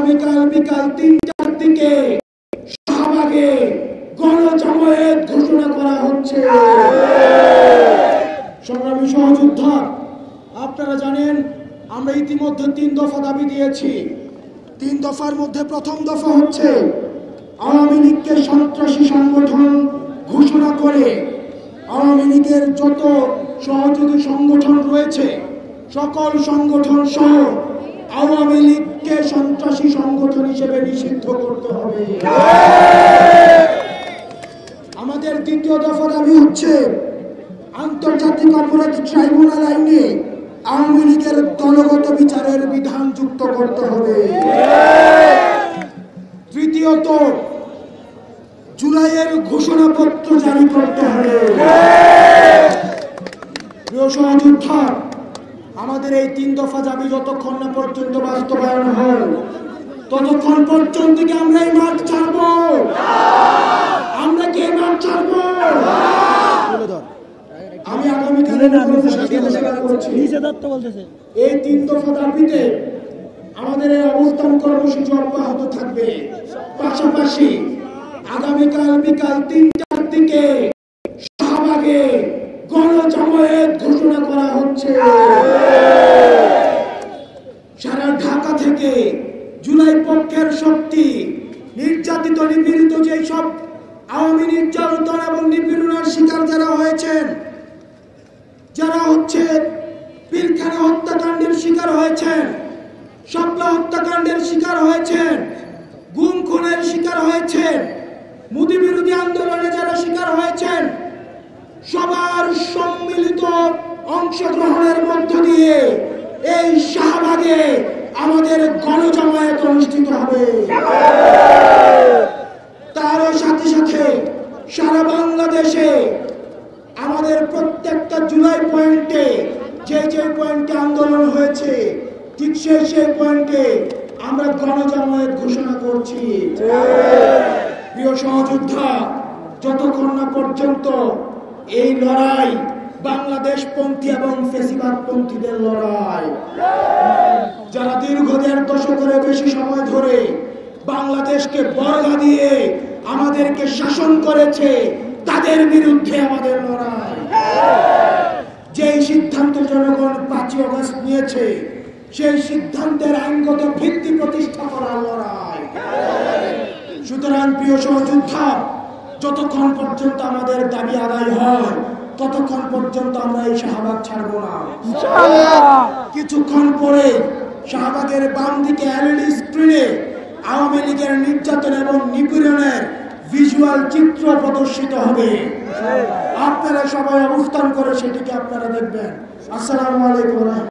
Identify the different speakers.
Speaker 1: আগামীকাল বিকাল ৩টার দিকে শাহবাগে গণজামায়াত ঘোষণা করা হচ্ছে। সংগ্রামী সহযোদ্ধা, আপনারা জানেন আমরা ইতিমধ্যে ৩ দফা দাবি দিয়েছি। ৩ দফার মধ্যে প্রথম দফা হচ্ছে আওয়ামী লীগকে সন্ত্রাসী সংগঠন ঘোষণা করে আওয়ামী লীগের যত সহযোগী সংগঠন রয়েছে সকল সংগঠন সহ আওয়ামী লীগকে সন্ত্রাসী সংগঠন হিসেবে নিষিদ্ধ করতে হবে। আমাদের দ্বিতীয় দফা দাবি হচ্ছে আন্তর্জাতিক অপরাধ ট্রাইব্যুনাল আইনে আওয়ামী লীগের দলগত বিচারের বিধান যুক্ত করতে হবে। তৃতীয়ত জুলাইয়ের ঘোষণাপত্র জারি করতে হবে। প্রিয় সহযোদ্ধা, আমাদের এই ৩ দফা দাবি যতক্ষণ না পর্যন্ত বাস্তবায়ন হয় ততক্ষণ পর্যন্ত কি আমরা এই মাঠ ছাড়ব? আমরা কি এই মাঠ ছাড়ব? আমি আগামীকাল এই ৩ দফা দাবিতে আমাদের এই অবস্থান কর্মসূচি অব্যাহত থাকবে। পাশাপাশি আগামীকাল বিকাল ৩টার দিকে শাহবাগে গণজামায়াত ঘোষণা করা হচ্ছে। সারা ঢাকা থেকে জুলাই পক্ষের শক্তি নির্যাতিত নিপীড়িত যেই সব আওয়ামী নির্যাতন এবং নিপীড়নের শিকার যারা হয়েছেন, যারা পিলখানা হত্যাকাণ্ডের শিকার হয়েছেন, শাপলা হত্যাকাণ্ডের শিকার হয়েছেন, গুম খুনের শিকার হয়েছেন, মোদি বিরোধী আন্দোলনে যারা শিকার হয়েছেন, সবার সম্মিলিত অংশগ্রহণের মধ্য দিয়ে এই শাহবাগে আমাদের গণজামায়াত অনুষ্ঠিত হবে। তারও সাথে সাথে সারা বাংলাদেশে আমাদের প্রত্যেকটা জুলাই পয়েন্টে যে পয়েন্টে আন্দোলন হয়েছে ঠিক সেই পয়েন্টে আমরা গণজামায়াত ঘোষণা করছি। প্রিয় সহযোদ্ধা, যতক্ষণ না পর্যন্ত এই লড়াই বাংলাদেশ পন্থী এবং ফেসিবাদ পন্থীদের লড়াই, যারা দীর্ঘ ১.৫ দশকের বেশি সময় ধরে বাংলাদেশকে বর্গা দিয়ে আমাদেরকে শাসন করেছে, তাদের বিরুদ্ধে আমাদের লড়াই। যেই সিদ্ধান্ত জনগণ ৫ই আগস্ট নিয়েছে সেই সিদ্ধান্তের আইনগত ভিত্তি প্রতিষ্ঠা করার লড়াই। সুতরাং প্রিয় সহযোদ্ধা, যতক্ষণ পর্যন্ত আমাদের দাবি আদায় হয় ততক্ষণ পর্যন্ত আমরা এই শাহবাগ ছাড়ব না। কিছুক্ষণ পরে শাহবাগের বাম দিকে এলইডি স্ক্রিনে আওয়ামী লীগের নির্যাতন এবং নিপীড়নের ভিজুয়াল চিত্র প্রদর্শিত হবে। আপনারা সবাই অবস্থান করে সেটিকে আপনারা দেখবেন। আসসালামু আলাইকুম।